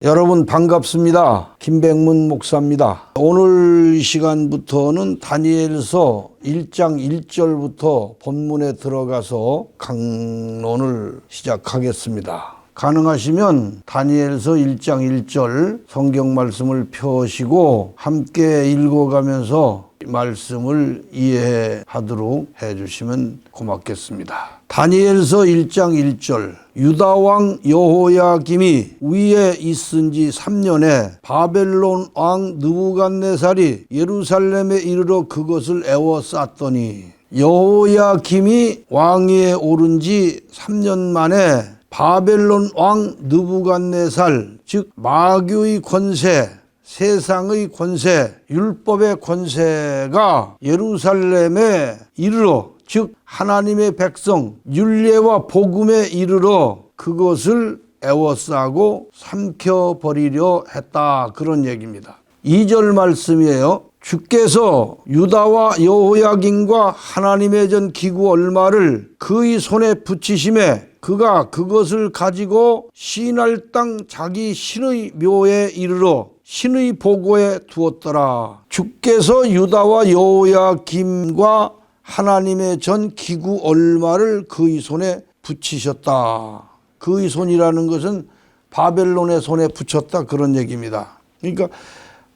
여러분 반갑습니다. 김백문 목사입니다. 오늘 시간부터는 다니엘서 1장 1절부터 본문에 들어가서 강론을 시작하겠습니다. 가능하시면 다니엘서 1장 1절 성경 말씀을 펴시고 함께 읽어가면서 말씀을 이해하도록 해주시면 고맙겠습니다. 다니엘서 1장 1절 유다왕 여호야김이 위에 있은 지 3년에 바벨론 왕 느부갓네살이 예루살렘에 이르러 그것을 에워쌌더니 여호야김이 왕위에 오른 지 3년 만에 바벨론 왕 느부갓네살 즉 마귀의 권세 세상의 권세, 율법의 권세가 예루살렘에 이르러 즉 하나님의 백성 율례와 복음에 이르러 그것을 에워싸고 삼켜버리려 했다. 그런 얘기입니다. 2절 말씀이에요. 주께서 유다와 여호야김과 하나님의 전 기구 얼마를 그의 손에 붙이심에 그가 그것을 가지고 시날 땅 자기 신의 묘에 이르러 신의 보고에 두었더라. 주께서 유다와 여호야김과 하나님의 전 기구 얼마를 그의 손에 붙이셨다. 그의 손이라는 것은 바벨론의 손에 붙였다 그런 얘기입니다. 그러니까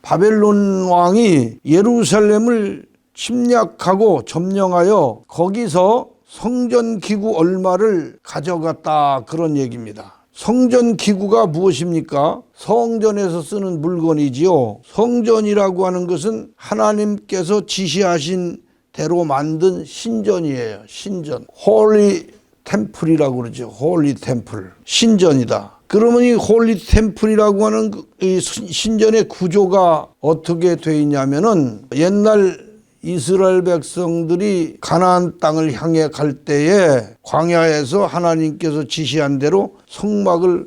바벨론 왕이 예루살렘을 침략하고 점령하여 거기서 성전 기구 얼마를 가져갔다 그런 얘기입니다. 성전 기구가 무엇입니까? 성전에서 쓰는 물건이지요. 성전이라고 하는 것은 하나님께서 지시하신 대로 만든 신전이에요. 신전. 홀리 템플이라고 그러죠. 홀리 템플. 신전이다. 그러면 이 홀리 템플이라고 하는 이 신전의 구조가 어떻게 되어 있냐면은 옛날 이스라엘 백성들이 가나안 땅을 향해 갈 때에 광야에서 하나님께서 지시한 대로 성막을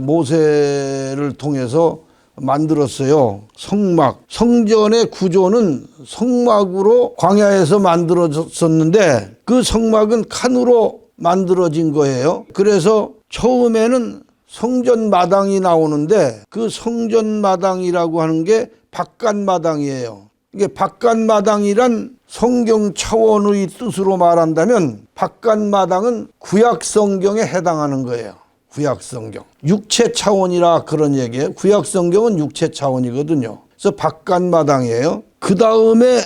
모세를 통해서 만들었어요. 성막. 성전의 구조는 성막으로 광야에서 만들어졌었는데 그 성막은 칸으로 만들어진 거예요. 그래서 처음에는 성전 마당이 나오는데 그 성전 마당이라고 하는 게 바깥마당이에요. 이게 바깥마당이란 성경 차원의 뜻으로 말한다면 바깥마당은 구약성경에 해당하는 거예요. 구약성경. 육체 차원이라 그런 얘기예요. 구약성경은 육체 차원이거든요. 그래서 바깥마당이에요. 그 다음에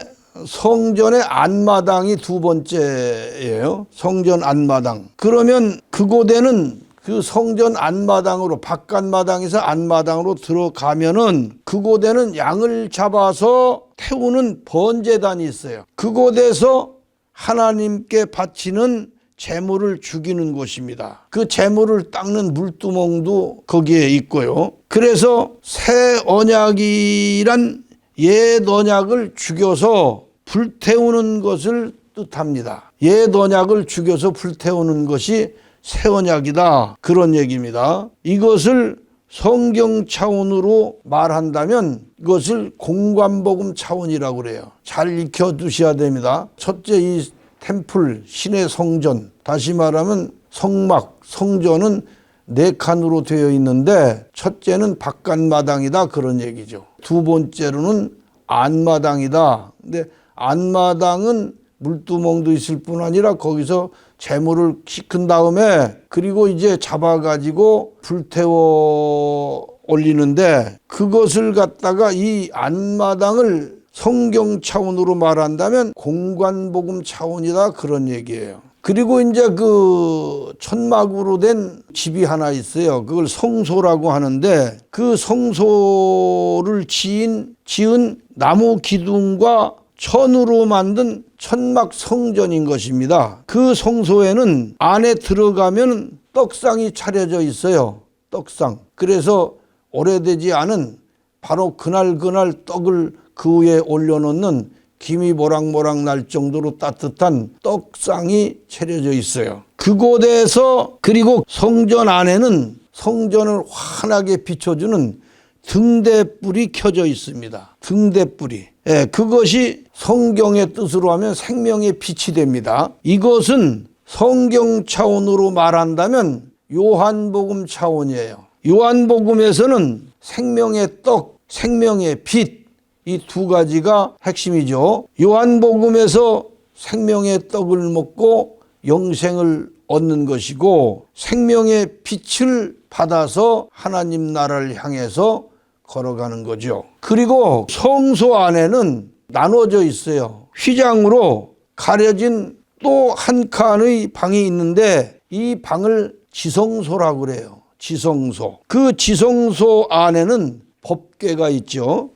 성전의 안마당이 두 번째예요. 성전 안마당. 그러면 그곳에는 그 성전 안마당으로 바깥마당에서 안마당으로 들어가면은 그곳에는 양을 잡아서 태우는 번제단이 있어요. 그곳에서 하나님께 바치는 제물을 죽이는 곳입니다. 그 제물을 닦는 물두멍도 거기에 있고요. 그래서 새 언약이란 옛 언약을 죽여서 불태우는 것을 뜻합니다. 옛 언약을 죽여서 불태우는 것이 새 언약이다 그런 얘기입니다. 이것을 성경 차원으로 말한다면 이것을 공관복음 차원이라고 그래요. 잘 익혀두셔야 됩니다. 첫째 이 템플, 신의 성전, 다시 말하면 성막, 성전은 네 칸으로 되어 있는데 첫째는 바깥마당이다 그런 얘기죠. 두 번째로는 안마당이다. 근데 안마당은 물두멍도 있을 뿐 아니라 거기서 재물을 씻은 다음에 그리고 이제 잡아가지고 불태워 올리는데 그것을 갖다가 이 안마당을 성경 차원으로 말한다면 공관복음 차원이다 그런 얘기예요. 그리고 이제 그 천막으로 된 집이 하나 있어요. 그걸 성소라고 하는데 그 성소를 지은 나무 기둥과 천으로 만든 천막 성전인 것입니다. 그 성소에는 안에 들어가면 떡상이 차려져 있어요. 떡상. 그래서 오래되지 않은 바로 그날 떡을 그 위에 올려놓는 김이 모락모락 날 정도로 따뜻한 떡상이 차려져 있어요. 그곳에서 그리고 성전 안에는 성전을 환하게 비춰주는 등대불이 켜져 있습니다. 등대불이. 예, 그것이 성경의 뜻으로 하면 생명의 빛이 됩니다. 이것은 성경 차원으로 말한다면 요한복음 차원이에요. 요한복음에서는 생명의 떡, 생명의 빛, 이 두 가지가 핵심이죠. 요한복음에서 생명의 떡을 먹고 영생을 얻는 것이고, 생명의 빛을 받아서 하나님 나라를 향해서 걸어가는 거죠. 그리고 성소 안에는 나눠져 있어요. 휘장으로 가려진 또 한 칸의 방이 있는데, 이 방을 지성소라고 그래요. 지성소. 그 지성소 안에는 법궤가 있죠.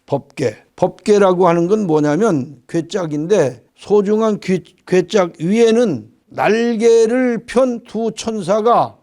법궤. 법궤라고 하는 건 뭐냐면 궤짝인데, 소중한 궤짝 위에는 날개를 편 두 천사가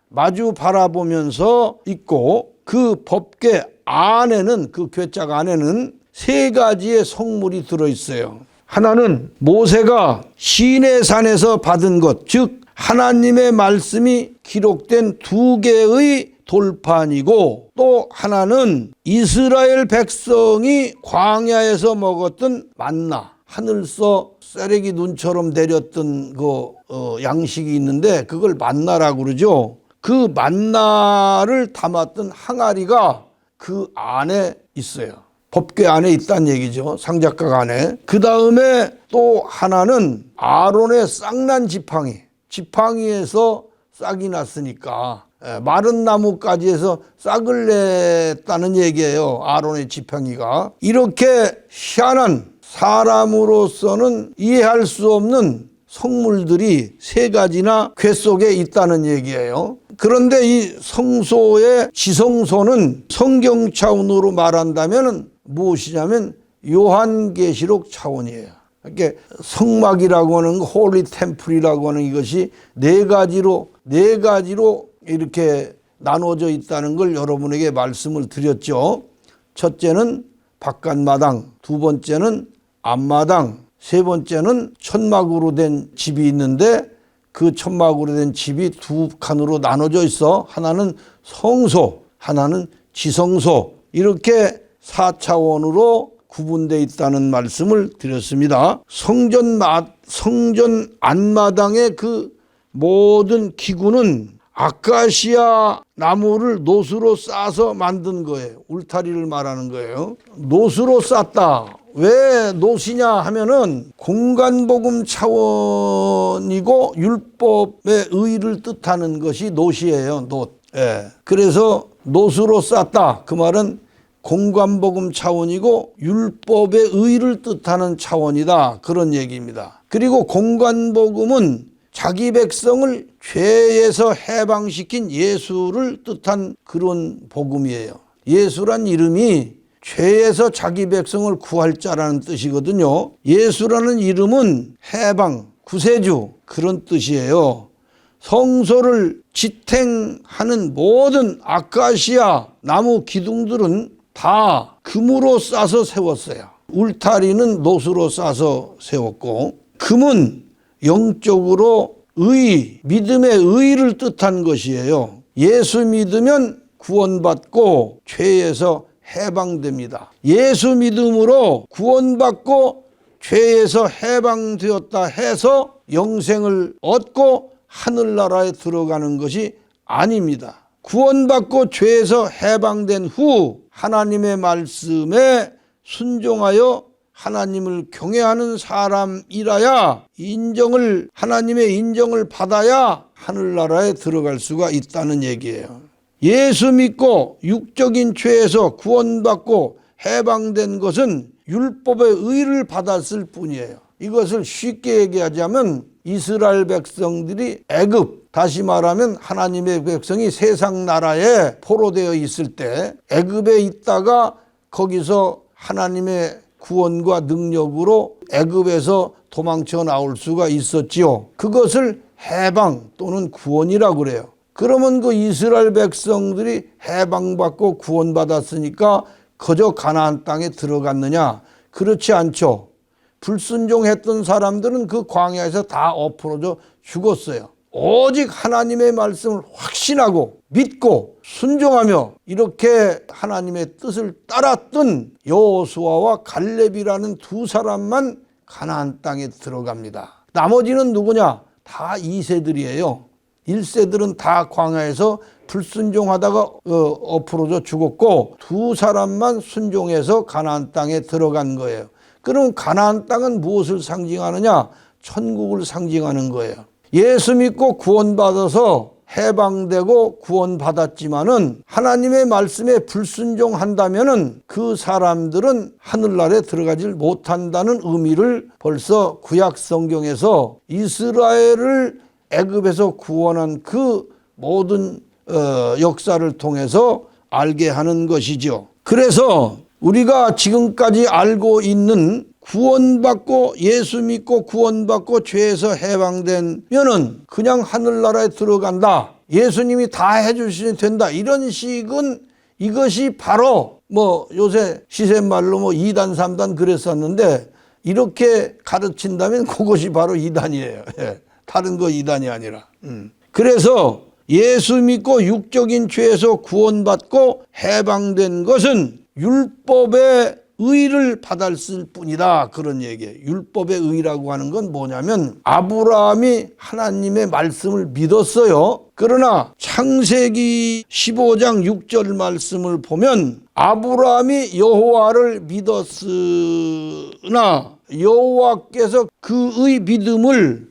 마주 바라보면서 있고, 그 법궤 안에는, 그 궤짝 안에는 세 가지의 성물이 들어있어요. 하나는 모세가 시내산에서 받은 것, 즉 하나님의 말씀이 기록된 두 개의 돌판이고, 또 하나는 이스라엘 백성이 광야에서 먹었던 만나, 하늘서 쇠래기 눈처럼 내렸던 그 양식이 있는데, 그걸 만나라고 그러죠. 그 만나를 담았던 항아리가 그 안에 있어요. 법궤 안에 있다는 얘기죠. 상자각 안에. 그 다음에 또 하나는 아론의 싹난 지팡이에서 싹이 났으니까 마른 나무까지해서 싹을 냈다는 얘기예요. 아론의 지팡이가. 이렇게 희한한, 사람으로서는 이해할 수 없는 성물들이 세 가지나 궤 속에 있다는 얘기예요. 그런데 이 성소의 지성소는 성경 차원으로 말한다면 무엇이냐면 요한계시록 차원이에요. 이렇게 성막이라고 하는, 홀리 템플이라고 하는 이것이 네 가지로 이렇게 나눠져 있다는 걸 여러분에게 말씀을 드렸죠. 첫째는 바깥마당, 두 번째는 앞마당, 세 번째는 천막으로 된 집이 있는데, 그 천막으로 된 집이 두 칸으로 나눠져 있어. 하나는 성소, 하나는 지성소, 이렇게 4차원으로 구분되어 있다는 말씀을 드렸습니다. 성전 안마당의 그 모든 기구는 아카시아 나무를 노수로 싸서 만든 거예요. 울타리를 말하는 거예요. 노수로 쌌다. 왜 노시냐 하면은 공간복음 차원이고 율법의 의의를 뜻하는 것이 노시예요. 노. 예. 그래서 노수로 쌌다. 그 말은 공간복음 차원이고 율법의 의의를 뜻하는 차원이다. 그런 얘기입니다. 그리고 공간복음은 자기 백성을 죄에서 해방시킨 예수를 뜻한 그런 복음이에요. 예수란 이름이 죄에서 자기 백성을 구할 자라는 뜻이거든요. 예수라는 이름은 해방, 구세주, 그런 뜻이에요. 성소를 지탱하는 모든 아카시아 나무 기둥들은 다 금으로 싸서 세웠어요. 울타리는 노수로 싸서 세웠고, 금은 영적으로 의, 믿음의 의를 뜻한 것이에요. 예수 믿으면 구원받고 죄에서 해방됩니다. 예수 믿음으로 구원받고 죄에서 해방되었다 해서 영생을 얻고 하늘나라에 들어가는 것이 아닙니다. 구원받고 죄에서 해방된 후 하나님의 말씀에 순종하여 하나님을 경외하는 사람이라야 하나님의 인정을 받아야 하늘나라에 들어갈 수가 있다는 얘기예요. 예수 믿고 육적인 죄에서 구원받고 해방된 것은 율법의 의를 받았을 뿐이에요. 이것을 쉽게 얘기하자면 이스라엘 백성들이 애굽, 다시 말하면 하나님의 백성이 세상 나라에 포로되어 있을 때 애굽에 있다가 거기서 하나님의 구원과 능력으로 애굽에서 도망쳐 나올 수가 있었지요. 그것을 해방 또는 구원이라고 그래요. 그러면 그 이스라엘 백성들이 해방받고 구원받았으니까 그저 가나안 땅에 들어갔느냐? 그렇지 않죠. 불순종했던 사람들은 그 광야에서 다 엎어져 죽었어요. 오직 하나님의 말씀을 확신하고 믿고 순종하며 이렇게 하나님의 뜻을 따랐던 여호수아와 갈렙이라는 두 사람만 가나안 땅에 들어갑니다. 나머지는 누구냐? 다 2세들이에요. 1세들은 다 광야에서 불순종하다가 엎어져 죽었고 두 사람만 순종해서 가나안 땅에 들어간 거예요. 그럼 가나안 땅은 무엇을 상징하느냐? 천국을 상징하는 거예요. 예수 믿고 구원받아서 해방되고 구원받았지만은 하나님의 말씀에 불순종한다면은 그 사람들은 하늘나라에 들어가질 못한다는 의미를 벌써 구약 성경에서 이스라엘을 애굽에서 구원한 그 모든 역사를 통해서 알게 하는 것이죠. 그래서 우리가 지금까지 알고 있는 구원받고 예수 믿고 구원받고 죄에서 해방되면은 그냥 하늘나라에 들어간다. 예수님이 다 해주시면 된다. 이런 식은 이것이 바로 요새 시샘말로 이단 3단 그랬었는데 이렇게 가르친다면 그것이 바로 이단이에요. 다른 거 이단이 아니라. 그래서 예수 믿고 육적인 죄에서 구원받고 해방된 것은 율법의 의를 받았을 뿐이다. 그런 얘기예요. 율법의 의라고 하는 건 뭐냐면 아브라함이 하나님의 말씀을 믿었어요. 그러나 창세기 15장 6절 말씀을 보면 아브라함이 여호와를 믿었으나 여호와께서 그의 믿음을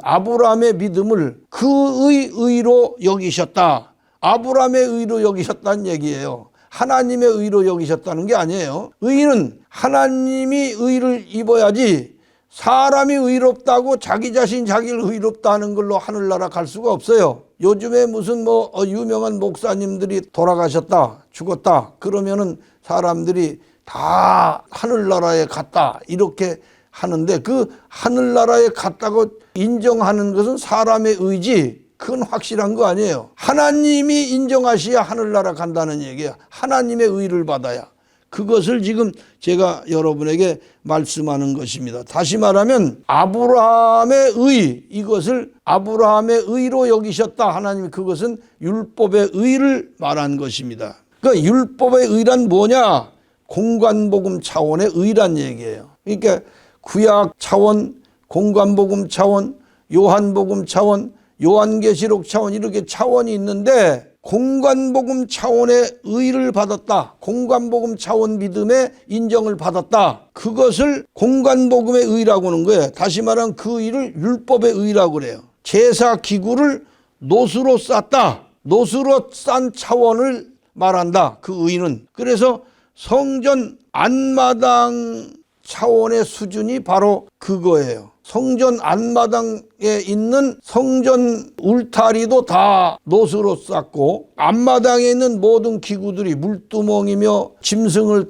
아브라함의 믿음을 그의 의로 여기셨다. 아브라함의 의로 여기셨다는 얘기예요. 하나님의 의로 여기셨다는 게 아니에요. 의는 하나님이 의를 입어야지 사람이 의롭다고 자기 자신 자기를 의롭다 하는 걸로 하늘나라 갈 수가 없어요. 요즘에 무슨 유명한 목사님들이 돌아가셨다, 죽었다 그러면은 사람들이 다 하늘나라에 갔다 이렇게 하는데 그 하늘나라에 갔다고 인정하는 것은 사람의 의지 그건 확실한 거 아니에요. 하나님이 인정하셔야 하늘나라 간다는 얘기예요. 하나님의 의를 받아야. 그것을 지금 제가 여러분에게 말씀하는 것입니다. 다시 말하면 아브라함의 의, 이것을 아브라함의 의로 여기셨다. 하나님이 그것은 율법의 의를 말한 것입니다. 그 율법의 의란 뭐냐? 공관복음 차원의 의란 얘기예요. 그러니까 구약 차원, 공관복음 차원, 요한복음 차원, 요한계시록 차원 이렇게 차원이 있는데 공관복음 차원의 의를 받았다. 공관복음 차원 믿음의 인정을 받았다. 그것을 공관복음의 의라고 하는 거예요. 다시 말하면 그 의를 율법의 의라고 그래요. 제사 기구를 노수로 쌌다. 노수로 싼 차원을 말한다. 그 의는. 그래서 성전 안마당 차원의 수준이 바로 그거예요. 성전 안마당에 있는 성전 울타리도 다 노수로 쌌고 안마당에 있는 모든 기구들이 물두멍이며 짐승을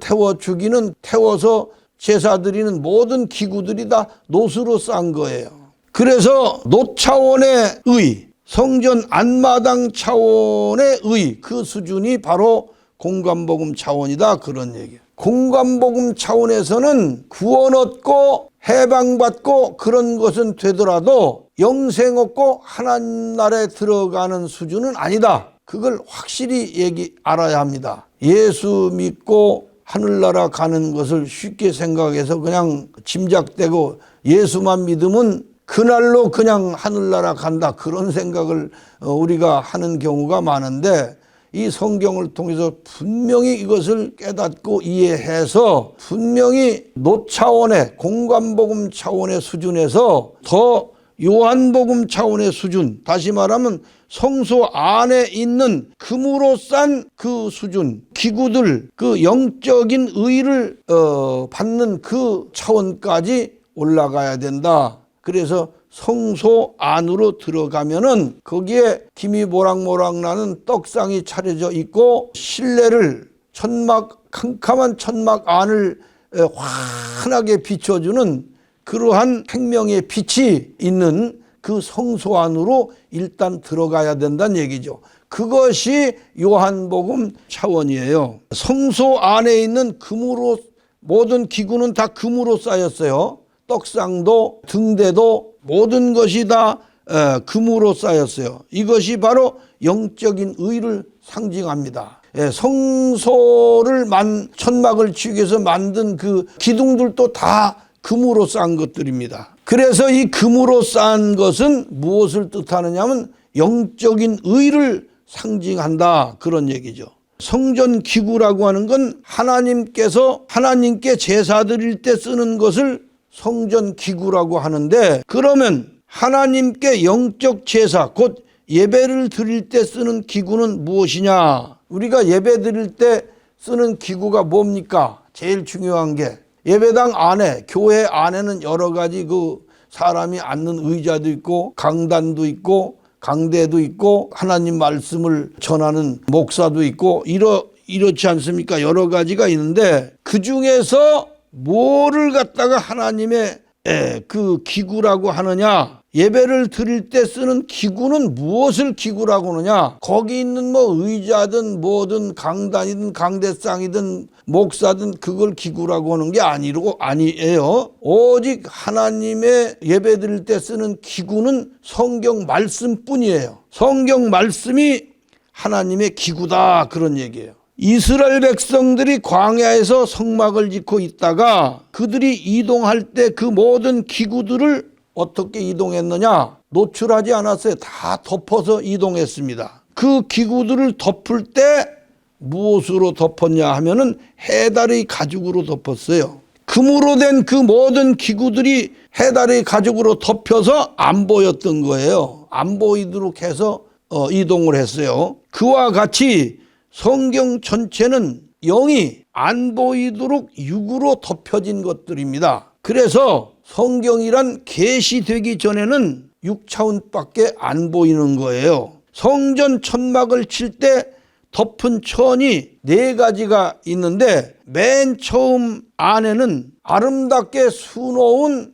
태워서 제사 드리는 모든 기구들이 다 노수로 싼 거예요. 그래서 노차원의 의, 성전 안마당 차원의 의, 그 수준이 바로 공관복음 차원이다 그런 얘기예요. 공관복음 차원에서는 구원 얻고 해방받고 그런 것은 되더라도 영생 얻고 하나님 나라에 들어가는 수준은 아니다. 그걸 확실히 알아야 합니다. 예수 믿고 하늘나라 가는 것을 쉽게 생각해서 그냥 짐작되고 예수만 믿으면 그날로 그냥 하늘나라 간다 그런 생각을 우리가 하는 경우가 많은데 이 성경을 통해서 분명히 이것을 깨닫고 이해해서 분명히 노차원의 공관복음 차원의 수준에서 더 요한복음 차원의 수준, 다시 말하면 성소 안에 있는 금으로 싼 그 수준, 기구들, 그 영적인 의를 받는 그 차원까지 올라가야 된다. 그래서 성소 안으로 들어가면은 거기에 김이 모락모락 나는 떡상이 차려져 있고 실내를 캄캄한 천막 안을 환하게 비춰주는 그러한 생명의 빛이 있는 그 성소 안으로 일단 들어가야 된다는 얘기죠. 그것이 요한복음 차원이에요. 성소 안에 있는 금으로 모든 기구는 다 금으로 쌓였어요. 떡상도 등대도 모든 것이 다 금으로 쌓였어요. 이것이 바로 영적인 의를 상징합니다. 성소를 천막을 치기 위해서 만든 그 기둥들도 다 금으로 싼 것들입니다. 그래서 이 금으로 싼 것은 무엇을 뜻하느냐 하면 영적인 의를 상징한다 그런 얘기죠. 성전 기구라고 하는 건 하나님께서 하나님께 제사 드릴 때 쓰는 것을 성전 기구라고 하는데, 그러면 하나님께 영적 제사 곧 예배를 드릴 때 쓰는 기구는 무엇이냐? 우리가 예배 드릴 때 쓰는 기구가 뭡니까? 제일 중요한 게 예배당 안에, 교회 안에는 여러 가지 그 사람이 앉는 의자도 있고 강단도 있고 강대도 있고 하나님 말씀을 전하는 목사도 있고 이렇지 않습니까? 여러 가지가 있는데 그 중에서 뭐를 갖다가 하나님의 그 기구라고 하느냐? 예배를 드릴 때 쓰는 기구는 무엇을 기구라고 하느냐? 거기 있는 뭐 의자든 뭐든 강단이든 강대상이든 목사든 그걸 기구라고 하는 게 아니에요. 오직 하나님의 예배 드릴 때 쓰는 기구는 성경 말씀뿐이에요. 성경 말씀이 하나님의 기구다 그런 얘기예요. 이스라엘 백성들이 광야에서 성막을 짓고 있다가 그들이 이동할 때 그 모든 기구들을 어떻게 이동했느냐? 노출하지 않았어요. 다 덮어서 이동했습니다. 그 기구들을 덮을 때 무엇으로 덮었냐 하면은 해달의 가죽으로 덮었어요. 금으로 된 그 모든 기구들이 해달의 가죽으로 덮여서 안 보였던 거예요. 안 보이도록 해서 이동을 했어요. 그와 같이 성경 전체는 영이 안 보이도록 육으로 덮여진 것들입니다. 그래서 성경이란 계시되기 전에는 6차원밖에 안 보이는 거예요. 성전 천막을 칠 때 덮은 천이 4가지가 있는데 맨 처음 안에는 아름답게 수놓은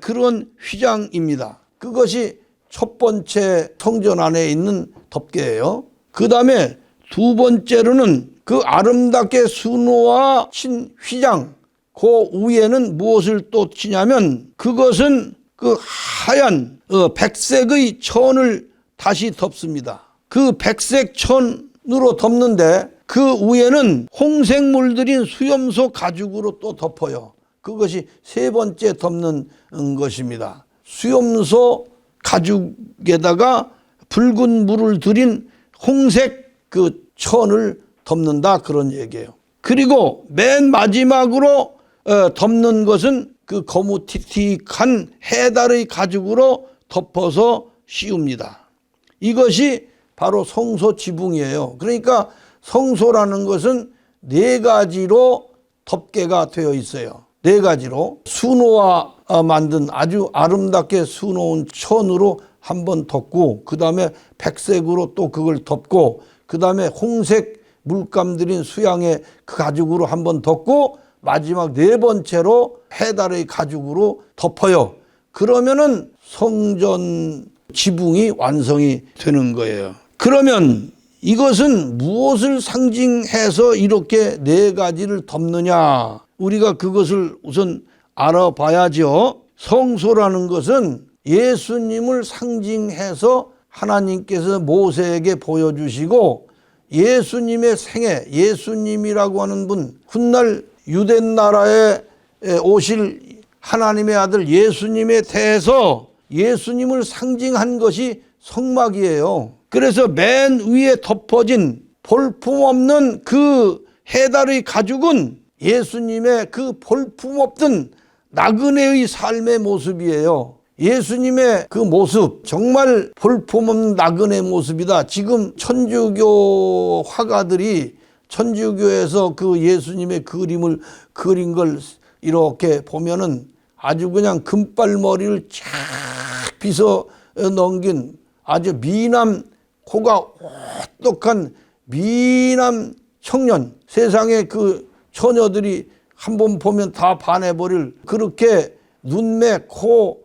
그런 휘장입니다. 그것이 첫 번째 성전 안에 있는 덮개예요. 그 다음에 두 번째로는 그 아름답게 수놓아 친 휘장, 그 위에는 무엇을 또 치냐면 그것은 그 하얀 백색의 천을 다시 덮습니다. 그 백색 천으로 덮는데 그 위에는 홍색 들인 수염소 가죽으로 또 덮어요. 그것이 세 번째 덮는 것입니다. 수염소 가죽에다가 붉은 물을 들인 홍색 그 천을 덮는다 그런 얘기예요. 그리고 맨 마지막으로 덮는 것은 그 거무튀튀한 해달의 가죽으로 덮어서 씌웁니다. 이것이 바로 성소 지붕이에요. 그러니까 성소라는 것은 4가지로 덮개가 되어 있어요. 4가지로 수놓아 만든 아주 아름답게 수놓은 천으로 한번 덮고 그 다음에 백색으로 또 그걸 덮고 그 다음에 홍색 물감 들인 수양의 그 가죽으로 한번 덮고 마지막 4번째로 해달의 가죽으로 덮어요. 그러면은 성전 지붕이 완성이 되는 거예요. 그러면 이것은 무엇을 상징해서 이렇게 4가지를 덮느냐? 우리가 그것을 우선 알아봐야죠. 성소라는 것은 예수님을 상징해서 하나님께서 모세에게 보여주시고 예수님의 생애, 예수님이라고 하는 분, 훗날 유대 나라에 오실 하나님의 아들 예수님에 대해서 예수님을 상징한 것이 성막이에요. 그래서 맨 위에 덮어진 볼품없는 그 해달의 가죽은 예수님의 그 볼품없던 나그네의 삶의 모습이에요. 예수님의 그 모습 정말 볼품없는 나그네 모습이다. 지금 천주교 화가들이 천주교에서 그 예수님의 그림을 그린 걸 이렇게 보면은 아주 그냥 금발머리를 쫙 빗어 넘긴 아주 미남, 코가 오똑한 미남 청년, 세상에 그 처녀들이 한번 보면 다 반해버릴 그렇게 눈매, 코,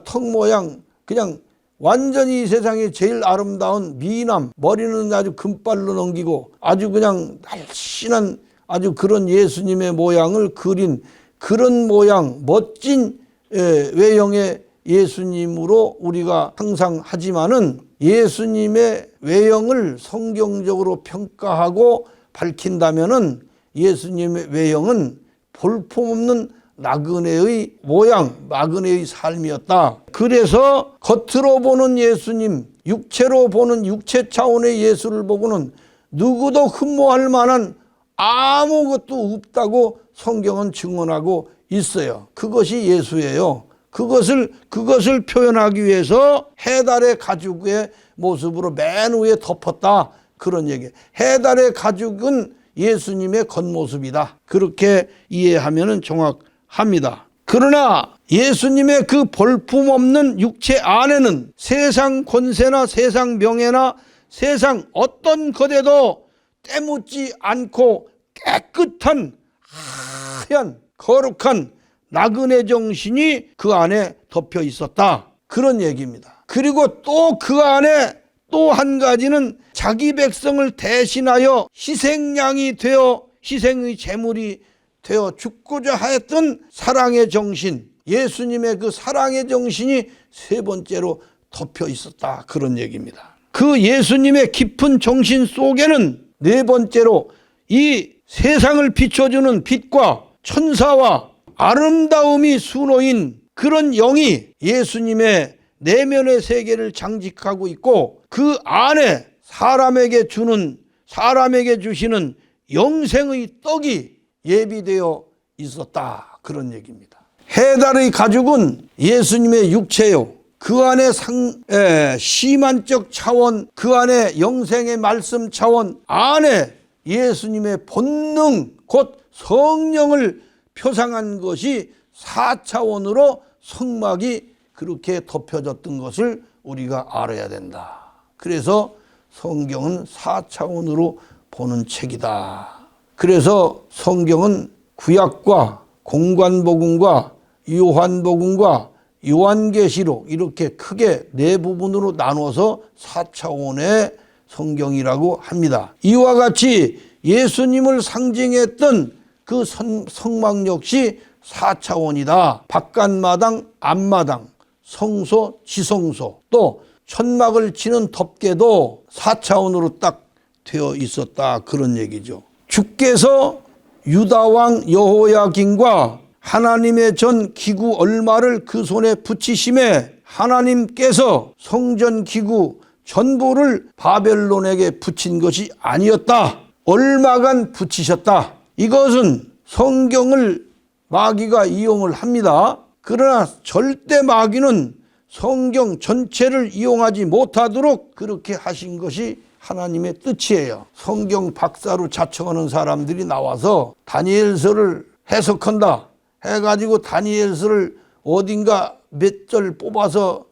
턱 모양 그냥 완전히 이 세상에 제일 아름다운 미남, 머리는 아주 금발로 넘기고 아주 그냥 날씬한 아주 그런 예수님의 모양을 그린 그런 모양, 멋진 외형의 예수님으로 우리가 항상 하지만은 예수님의 외형을 성경적으로 평가하고 밝힌다면은 예수님의 외형은 볼품없는 나그네의 모양, 나그네의 삶이었다. 그래서 겉으로 보는 예수님, 육체로 보는 육체 차원의 예수를 보고는 누구도 흠모할 만한 아무것도 없다고 성경은 증언하고 있어요. 그것이 예수예요. 그것을 표현하기 위해서 해달의 가죽의 모습으로 맨 위에 덮었다. 그런 얘기예요. 해달의 가죽은 예수님의 겉모습이다. 그렇게 이해하면 정확합니다. 그러나 예수님의 그 볼품없는 육체 안에는 세상 권세나 세상 명예나 세상 어떤 것에도 때묻지 않고 깨끗한 하얀 거룩한 나그네 정신이 그 안에 덮여 있었다. 그런 얘기입니다. 그리고 또 그 안에 또 한 가지는 자기 백성을 대신하여 희생양이 되어 희생의 제물이 되어 죽고자 하였던 사랑의 정신, 예수님의 그 사랑의 정신이 세 번째로 덮여 있었다. 그런 얘기입니다. 그 예수님의 깊은 정신 속에는 네 번째로 이 세상을 비춰주는 빛과 천사와 아름다움이 수놓인 그런 영이 예수님의 내면의 세계를 장식하고 있고 그 안에 사람에게 주시는 영생의 떡이 예비되어 있었다. 그런 얘기입니다. 해달의 가죽은 예수님의 육체요. 그 안에 시만적 차원, 그 안에 영생의 말씀 차원 안에 예수님의 본능 곧 성령을 표상한 것이 4차원으로 성막이 그렇게 덮여졌던 것을 우리가 알아야 된다. 그래서 성경은 4차원으로 보는 책이다. 그래서 성경은 구약과 공관복음과 요한복음과 요한계시록 이렇게 크게 네 부분으로 나눠서 4차원의 성경이라고 합니다. 이와 같이 예수님을 상징했던 그 성막 역시 4차원이다. 바깥마당, 앞마당, 성소, 지성소, 또 천막을 치는 덮개도 4차원으로 딱 되어 있었다. 그런 얘기죠. 주께서 유다왕 여호야긴과 하나님의 전 기구 얼마를 그 손에 붙이심에 하나님께서 성전 기구 전부를 바벨론에게 붙인 것이 아니었다. 얼마간 붙이셨다. 이것은 성경을 마귀가 이용을 합니다. 그러나 절대 마귀는 성경 전체를 이용하지 못하도록 그렇게 하신 것이 하나님의 뜻이에요. 성경 박사로 자청하는 사람들이 나와서 다니엘서를 해석한다 해가지고 다니엘서를 어딘가 몇 절 뽑아서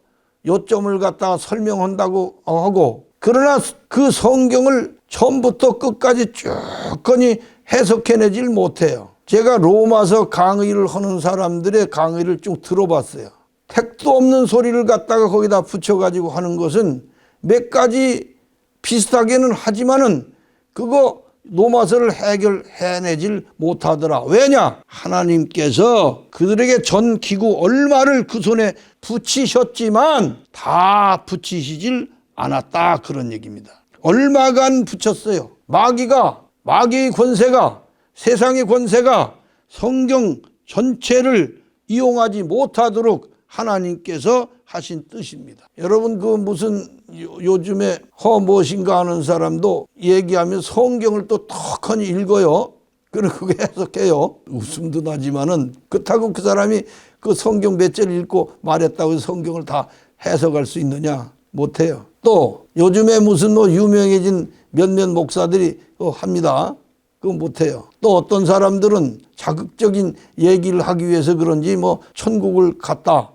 요점을 갖다가 설명한다고 하고, 그러나 그 성경을 처음부터 끝까지 쭉거니 해석해내질 못해요. 제가 로마서 강의를 하는 사람들의 강의를 쭉 들어봤어요. 택도 없는 소리를 갖다가 거기다 붙여가지고 하는 것은 몇 가지 비슷하게는 하지만은 그거 로마서를 해결해내질 못하더라. 왜냐? 하나님께서 그들에게 전 기구 얼마를 그 손에 붙이셨지만 다 붙이시질 않았다. 그런 얘기입니다. 얼마간 붙였어요. 마귀의 권세가, 세상의 권세가 성경 전체를 이용하지 못하도록 하나님께서 하신 뜻입니다. 여러분 그 무슨 요즘에 무엇인가 하는 사람도 얘기하면 성경을 또 턱하니 읽어요. 그리고 그게 해석해요. 웃음도 나지만은 그렇다고 그 사람이 그 성경 몇 절 읽고 말했다고 성경을 다 해석할 수 있느냐? 못해요. 또 요즘에 무슨 유명해진 몇몇 목사들이 합니다. 그거 못해요. 또 어떤 사람들은 자극적인 얘기를 하기 위해서 그런지 천국을 갔다,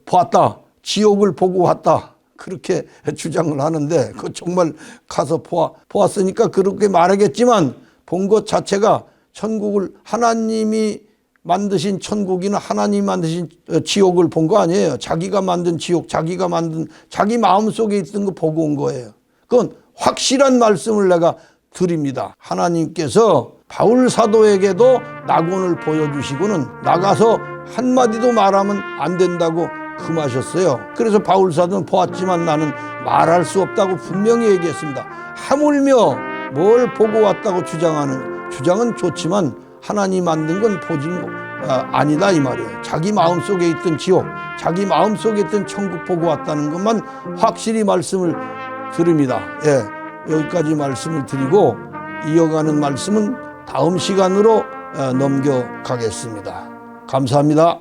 봤다, 지옥을 보고 왔다, 그렇게 주장을 하는데 그 정말 가서 보았으니까 그렇게 말하겠지만 본 것 자체가 천국을 하나님이 만드신 천국이나 하나님이 만드신 지옥을 본 거 아니에요. 자기가 만든 지옥, 자기가 만든 자기 마음속에 있던 거 보고 온 거예요. 그건 확실한 말씀을 내가 드립니다. 하나님께서 바울 사도에게도 낙원을 보여주시고는 나가서 한마디도 말하면 안 된다고 금하셨어요. 그래서 바울 사도는 보았지만 나는 말할 수 없다고 분명히 얘기했습니다. 하물며 뭘 보고 왔다고 주장은 좋지만 하나님 만든 건 보지 아니다 이 말이에요. 자기 마음속에 있던 지옥, 자기 마음속에 있던 천국 보고 왔다는 것만 확실히 말씀을 드립니다. 예, 여기까지 말씀을 드리고 이어가는 말씀은 다음 시간으로 넘겨가겠습니다. 감사합니다.